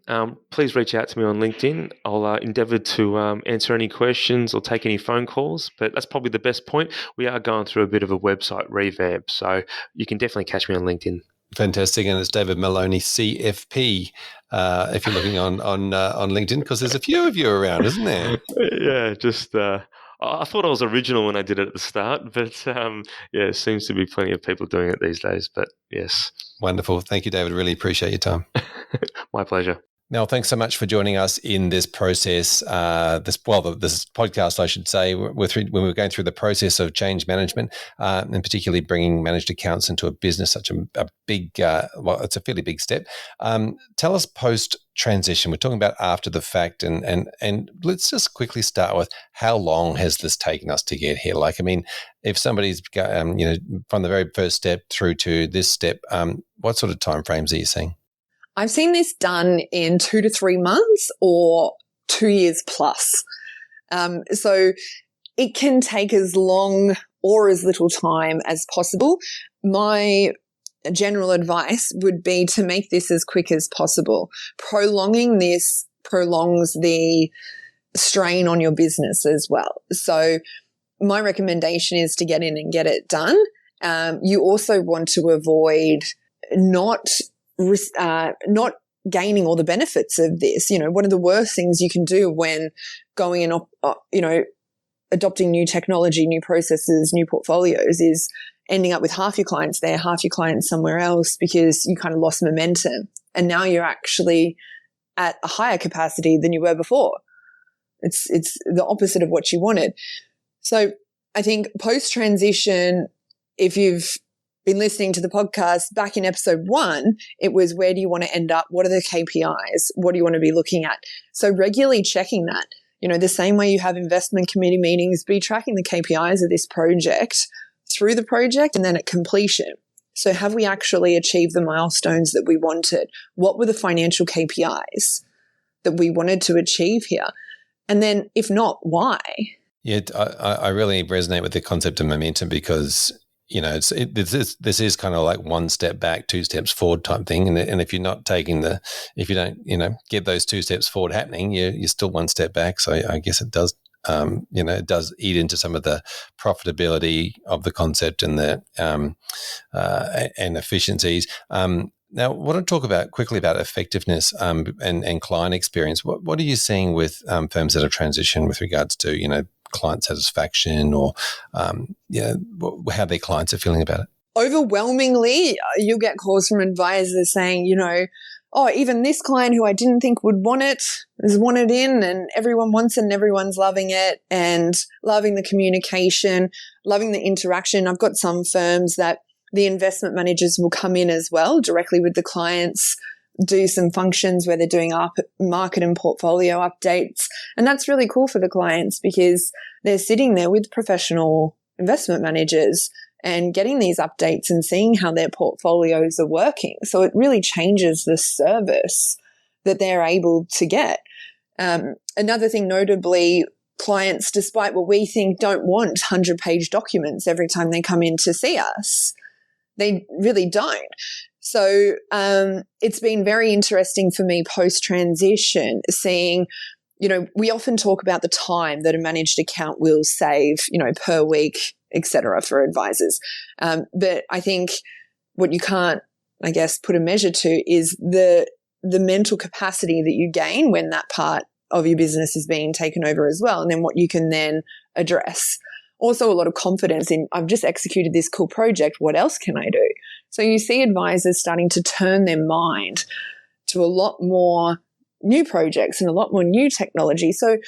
Please reach out to me on LinkedIn. I'll endeavour to answer any questions or take any phone calls, but that's probably the best point. We are going through a bit of a website revamp, so you can definitely catch me on LinkedIn. Fantastic. And it's David Maloney, CFP, if you're looking on LinkedIn, because there's a few of you around, isn't there? Yeah, just... I thought I was original when I did it at the start, but it seems to be plenty of people doing it these days. But yes. Wonderful. Thank you, David. Really appreciate your time. My pleasure. Mel, thanks so much for joining us in this process, this podcast, I should say, when we're going through the process of change management, and particularly bringing managed accounts into a business, such a big, it's a fairly big step. Tell us post-transition. We're talking about after the fact, and let's just quickly start with how long has this taken us to get here? If somebody's, from the very first step through to this step, what sort of timeframes are you seeing? I've seen this done in 2 to 3 months or 2 years plus. So it can take as long or as little time as possible. My general advice would be to make this as quick as possible. Prolonging this prolongs the strain on your business as well. So my recommendation is to get in and get it done. You also want to avoid not gaining all the benefits of this. One of the worst things you can do when going and, adopting new technology, new processes, new portfolios is ending up with half your clients there, half your clients somewhere else, because you kind of lost momentum. And now you're actually at a higher capacity than you were before. It's the opposite of what you wanted. So I think post-transition, if you've been listening to the podcast back in episode 1, it was, where do you want to end up? What are the KPIs? What do you want to be looking at? So regularly checking that, the same way you have investment committee meetings, be tracking the KPIs of this project through the project and then at completion. So have we actually achieved the milestones that we wanted? What were the financial KPIs that we wanted to achieve here? And then if not, why? Yeah, I really resonate with the concept of momentum, because this is kind of like one step back, 2 steps forward type thing. And if you're not if you don't, get those 2 steps forward happening, you're still 1 step back. So I guess it does, it does eat into some of the profitability of the concept and the and efficiencies. Now, I want to talk quickly about effectiveness and client experience. What are you seeing with firms that have transitioned with regards to client satisfaction, or how their clients are feeling about it? Overwhelmingly, you'll get calls from advisors saying, even this client who I didn't think would want it has wanted in, and everyone wants it and everyone's loving it and loving the communication, loving the interaction. I've got some firms that the investment managers will come in as well directly with the clients, do some functions where they're doing market and portfolio updates. And that's really cool for the clients, because they're sitting there with professional investment managers and getting these updates and seeing how their portfolios are working. So it really changes the service that they're able to get. Another thing, notably, clients, despite what we think, don't want 100-page documents every time they come in to see us. They really don't. So it's been very interesting for me post-transition, seeing, we often talk about the time that a managed account will save, per week, etc., for advisors. But I think what you can't, put a measure to is the mental capacity that you gain when that part of your business is being taken over as well, and then what you can then address. Also, a lot of confidence in, I've just executed this cool project, what else can I do? So you see advisors starting to turn their mind to a lot more new projects and a lot more new technology. So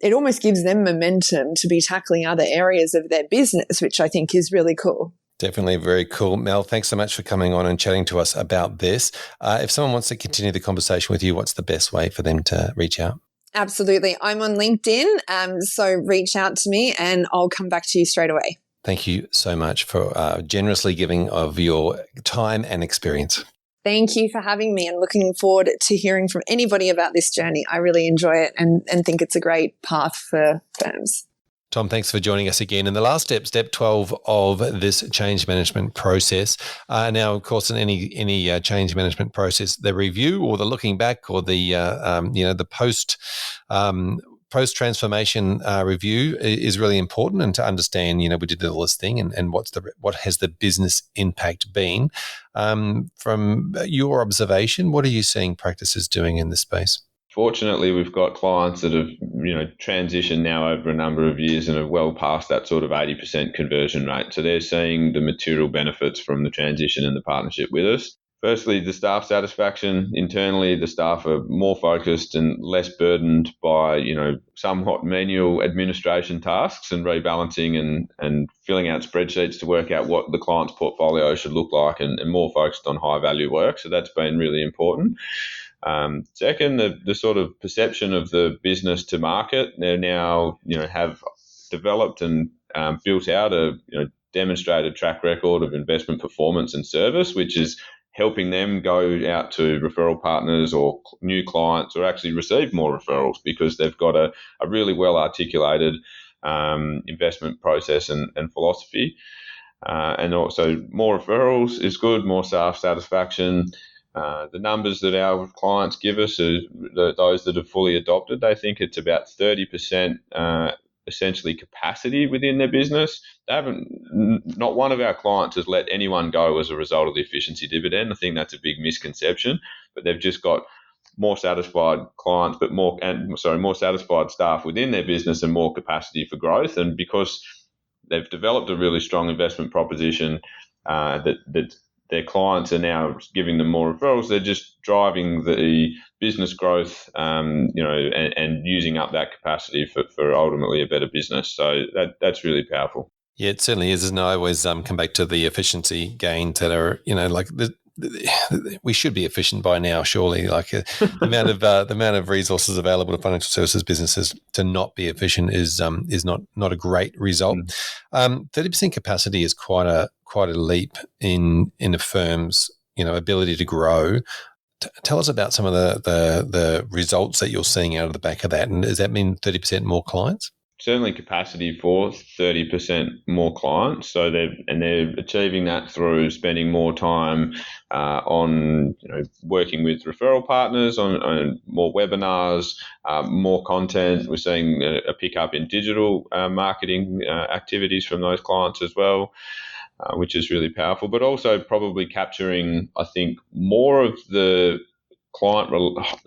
it almost gives them momentum to be tackling other areas of their business, which I think is really cool. Definitely very cool. Mel, thanks so much for coming on and chatting to us about this. If someone wants to continue the conversation with you, what's the best way for them to reach out? Absolutely. I'm on LinkedIn, so reach out to me and I'll come back to you straight away. Thank you so much for generously giving of your time and experience. Thank you for having me and looking forward to hearing from anybody about this journey. I really enjoy it and think it's a great path for firms. Tom, thanks for joining us again. And the last step, step 12 of this change management process. Now, of course, in any change management process, the review or the looking back or the post transformation review is really important, and to understand, we did all this thing and what has the business impact been. From your observation, what are you seeing practices doing in this space? Fortunately, we've got clients that have, transitioned now over a number of years and are well past that sort of 80% conversion rate. So they're seeing the material benefits from the transition and the partnership with us. Firstly, the staff satisfaction internally, the staff are more focused and less burdened by, somewhat manual administration tasks and rebalancing and filling out spreadsheets to work out what the client's portfolio should look like, and more focused on high value work. So that's been really important. Second, the sort of perception of the business to market. They now, have developed and built out a demonstrated track record of investment performance and service, which is helping them go out to referral partners or new clients, or actually receive more referrals because they've got a really well articulated investment process and philosophy. And also more referrals is good, more staff satisfaction. The numbers that our clients give us are those that have fully adopted. They think it's about 30% essentially capacity within their business. Not one of our clients has let anyone go as a result of the efficiency dividend. I think that's a big misconception, but they've just got more satisfied clients, but more satisfied staff within their business and more capacity for growth. And because they've developed a really strong investment proposition that their clients are now giving them more referrals, they're just driving the business growth, and using up that capacity for ultimately a better business. So that's really powerful. Yeah, it certainly is. And I always come back to the efficiency gains that are, we should be efficient by now, surely. Like the amount of resources available to financial services businesses to not be efficient is not a great result. 30% capacity is quite a leap in a firm's ability to grow. Tell us about some of the results that you're seeing out of the back of that, and does that mean 30% more clients? Certainly capacity for 30% more clients. So they're achieving that through spending more time on working with referral partners, on more webinars, more content. We're seeing a pickup in digital marketing activities from those clients as well, which is really powerful, but also probably capturing, I think, more of the client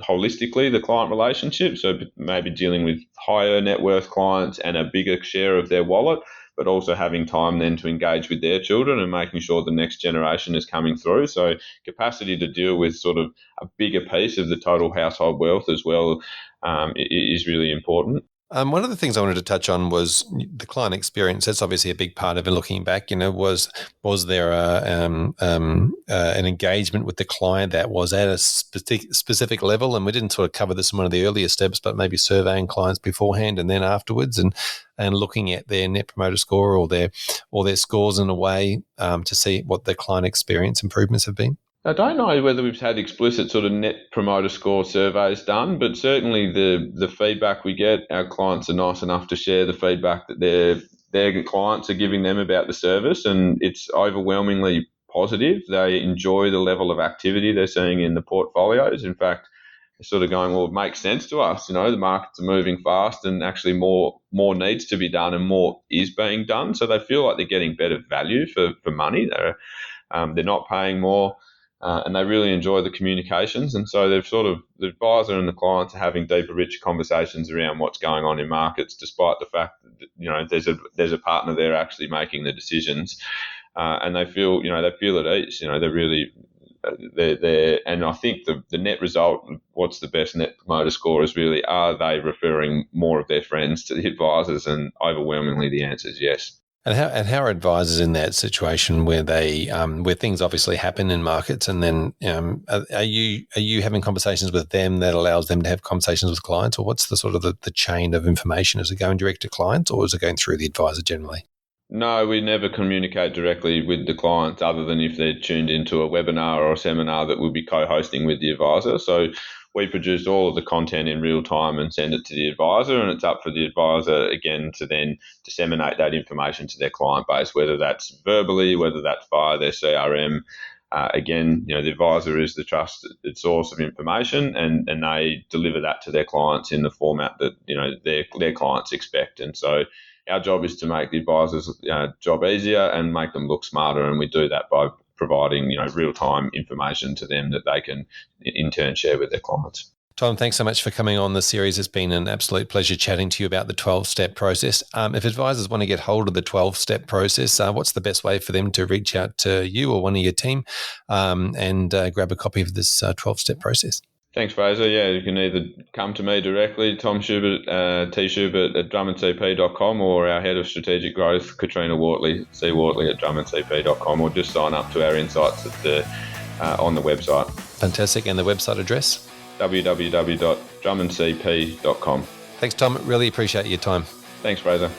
holistically, the client relationship. So maybe dealing with higher net worth clients and a bigger share of their wallet, but also having time then to engage with their children and making sure the next generation is coming through. So capacity to deal with sort of a bigger piece of the total household wealth as well is really important. One of the things I wanted to touch on was the client experience. That's obviously a big part of it. Looking back, was there an engagement with the client that was at a specific level? And we didn't sort of cover this in one of the earlier steps, but maybe surveying clients beforehand and then afterwards, and looking at their net promoter score or their scores in a way to see what the client experience improvements have been. I don't know whether we've had explicit sort of net promoter score surveys done, but certainly the feedback we get, our clients are nice enough to share the feedback that their clients are giving them about the service, and it's overwhelmingly positive. They enjoy the level of activity they're seeing in the portfolios. In fact, they're sort of going, well, it makes sense to us. The markets are moving fast and actually more needs to be done and more is being done. So they feel like they're getting better value for money. They're not paying more. And they really enjoy the communications. And so they've the advisor and the clients are having deeper, richer conversations around what's going on in markets, despite the fact that, there's a partner there actually making the decisions. And they feel at ease. They're really, and I think the net result, what's the best net promoter score is really, are they referring more of their friends to the advisors? And overwhelmingly the answer is yes. And how are advisors in that situation where they where things obviously happen in markets, and then are you having conversations with them that allows them to have conversations with clients, or what's the sort of the chain of information? Is it going direct to clients, or is it going through the advisor generally? No, we never communicate directly with the clients other than if they're tuned into a webinar or a seminar that we'll be co-hosting with the advisor. So we produce all of the content in real time and send it to the advisor, and it's up for the advisor again to then disseminate that information to their client base, whether that's verbally, whether that's via their CRM. Again, the advisor is the trusted source of information, and they deliver that to their clients in the format that their clients expect. And so our job is to make the advisor's job easier and make them look smarter, and we do that by providing real-time information to them that they can in turn share with their clients. Tom, thanks so much for coming on the series. It's been an absolute pleasure chatting to you about the 12-step process. If advisors want to get hold of the 12-step process, what's the best way for them to reach out to you or one of your team and grab a copy of this 12-step process? Thanks, Fraser. Yeah, you can either come to me directly, Tom Schubert, tschubert at drummondcp.com, or our head of strategic growth, Katrina Wortley, cwortley at drummondcp.com, or just sign up to our insights on the website. Fantastic. And the website address? www.drummondcp.com. Thanks, Tom. Really appreciate your time. Thanks, Fraser.